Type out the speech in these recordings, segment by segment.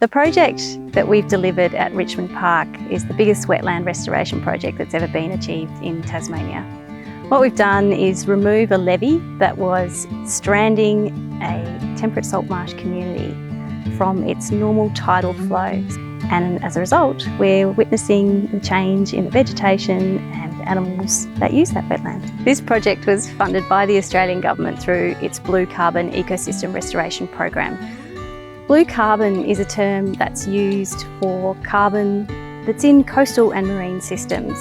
The project that we've delivered at Richmond Park is the biggest wetland restoration project that's ever been achieved in Tasmania. What we've done is remove a levee that was stranding a temperate saltmarsh community from its normal tidal flows. And as a result, we're witnessing the change in the vegetation and animals that use that wetland. This project was funded by the Australian Government through its Blue Carbon Ecosystem Restoration Program. Blue carbon is a term that's used for carbon that's in coastal and marine systems.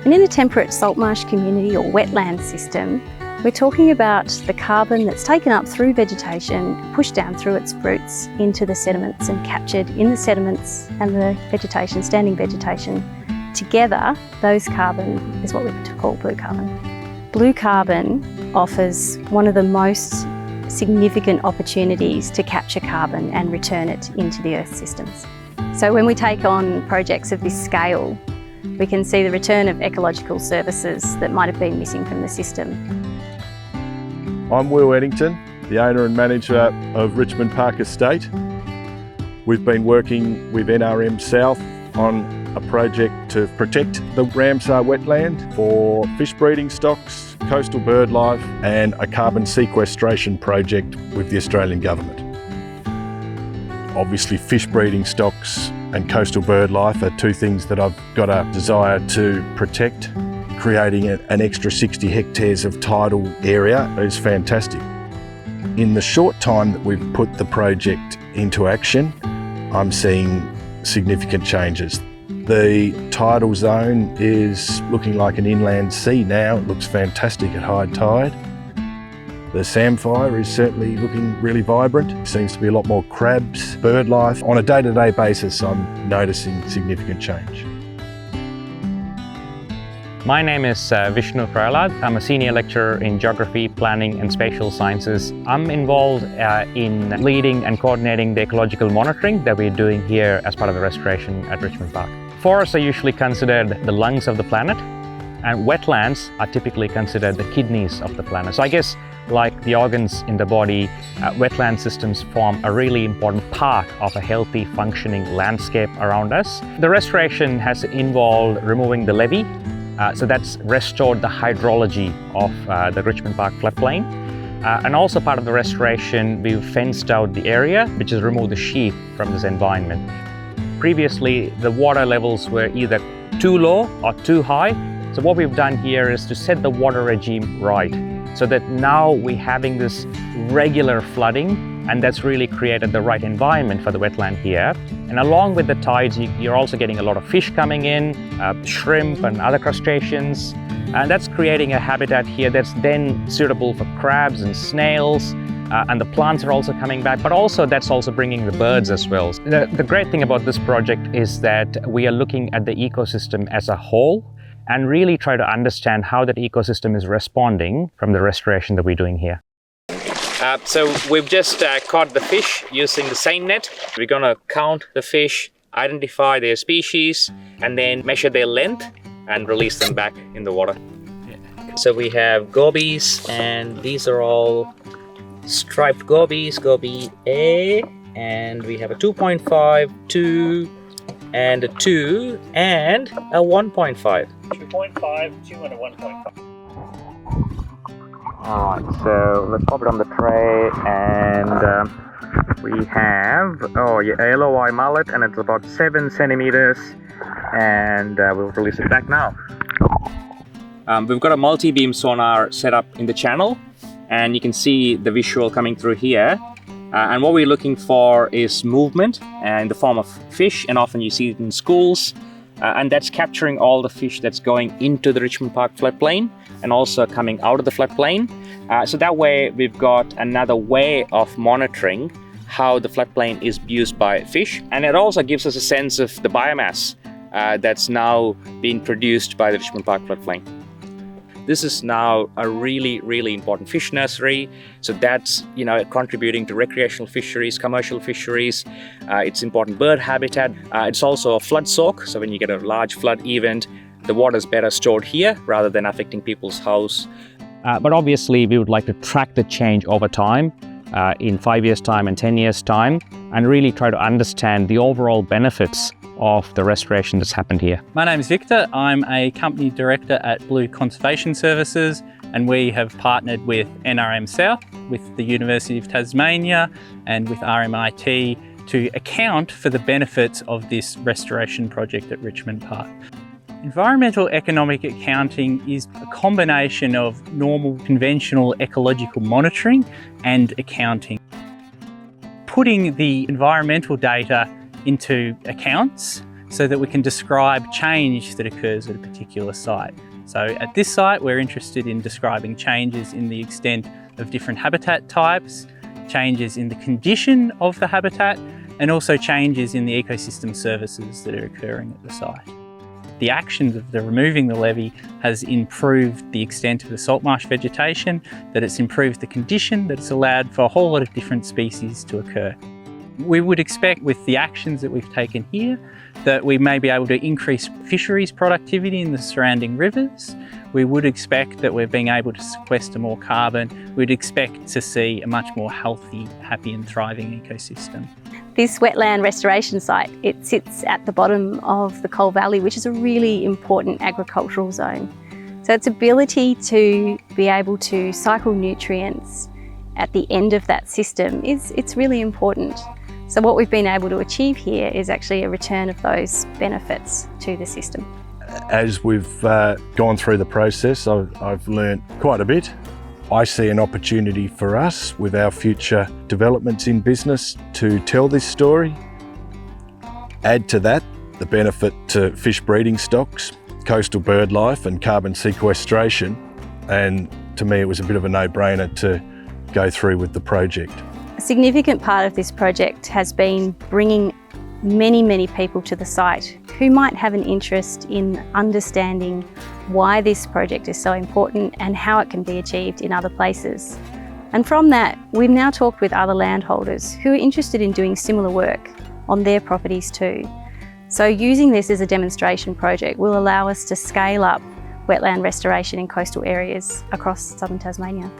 And in a temperate saltmarsh community or wetland system, we're talking about the carbon that's taken up through vegetation, pushed down through its roots into the sediments and captured in the sediments and the vegetation, standing vegetation. Together, those carbon is what we call blue carbon. Blue carbon offers one of the most significant opportunities to capture carbon and return it into the Earth systems. So when we take on projects of this scale, we can see the return of ecological services that might have been missing from the system. I'm Will Eddington, the owner and manager of Richmond Park Estate. We've been working with NRM South on a project to protect the Ramsar wetland for fish breeding stocks, coastal bird life and a carbon sequestration project with the Australian Government. Obviously fish breeding stocks and coastal bird life are two things that I've got a desire to protect. Creating an extra 60 hectares of tidal area is fantastic. In the short time that we've put the project into action, I'm seeing significant changes. The tidal zone is looking like an inland sea now. It looks fantastic at high tide. The samphire is certainly looking really vibrant. There seems to be a lot more crabs, bird life. On a day-to-day basis, I'm noticing significant change. My name is Vishnu Prahlad. I'm a senior lecturer in Geography, Planning and Spatial Sciences. I'm involved in leading and coordinating the ecological monitoring that we're doing here as part of the restoration at Richmond Park. Forests are usually considered the lungs of the planet, and wetlands are typically considered the kidneys of the planet. So I guess like the organs in the body, wetland systems form a really important part of a healthy, functioning landscape around us. The restoration has involved removing the levee. So that's restored the hydrology of the Richmond Park floodplain. And also part of the restoration, we've fenced out the area, which has removed the sheep from this environment. Previously, the water levels were either too low or too high. So what we've done here is to set the water regime right, so that now we're having this regular flooding, and that's really created the right environment for the wetland here. And along with the tides, you're also getting a lot of fish coming in, shrimp and other crustaceans. And that's creating a habitat here that's then suitable for crabs and snails. And the plants are also coming back, but also that's also bringing the birds as well. The great thing about this project is that we are looking at the ecosystem as a whole and really try to understand how that ecosystem is responding from the restoration that we're doing here. So we've just caught the fish using the seine net. We're going to count the fish, identify their species, and then measure their length and release them back in the water. So we have gobies, and these are all striped gobies, goby A, and we have a 2.5, 2, and a 2, and a 1.5. 2.5, 2, and a 1.5. Alright, so let's pop it on the tray, and we have a LOI mullet, and it's about 7 centimeters, and we'll release it back now. We've got a multi-beam sonar set up in the channel, and you can see the visual coming through here. And what we're looking for is movement in the form of fish, and often you see it in schools. And that's capturing all the fish that's going into the Richmond Park floodplain and also coming out of the floodplain. So that way we've got another way of monitoring how the floodplain is used by fish. And it also gives us a sense of the biomass that's now being produced by the Richmond Park floodplain. This is now a really, really important fish nursery. So that's, contributing to recreational fisheries, commercial fisheries. It's important bird habitat. It's also a flood soak. So when you get a large flood event, the water is better stored here rather than affecting people's house. But obviously we would like to track the change over time in 5 years' time and 10 years' time, and really try to understand the overall benefits of the restoration that's happened here. My name is Victor. I'm a company director at Blue Conservation Services, and we have partnered with NRM South, with the University of Tasmania and with RMIT to account for the benefits of this restoration project at Richmond Park. Environmental economic accounting is a combination of normal conventional ecological monitoring and accounting. Putting the environmental data into accounts so that we can describe change that occurs at a particular site. So at this site, we're interested in describing changes in the extent of different habitat types, changes in the condition of the habitat, and also changes in the ecosystem services that are occurring at the site. The actions of removing the levee has improved the extent of the saltmarsh vegetation, that it's improved the condition, that it's allowed for a whole lot of different species to occur. We would expect with the actions that we've taken here that we may be able to increase fisheries productivity in the surrounding rivers. We would expect that we're being able to sequester more carbon. We'd expect to see a much more healthy, happy and thriving ecosystem. This wetland restoration site, it sits at the bottom of the Coal Valley, which is a really important agricultural zone. So its ability to be able to cycle nutrients at the end of that system it's really important. So what we've been able to achieve here is actually a return of those benefits to the system. As we've gone through the process, I've learnt quite a bit. I see an opportunity for us with our future developments in business to tell this story. Add to that the benefit to fish breeding stocks, coastal bird life and carbon sequestration, and to me it was a bit of a no-brainer to go through with the project. A significant part of this project has been bringing many people to the site who might have an interest in understanding why this project is so important and how it can be achieved in other places. And from that, we've now talked with other landholders who are interested in doing similar work on their properties too. So using this as a demonstration project will allow us to scale up wetland restoration in coastal areas across southern Tasmania.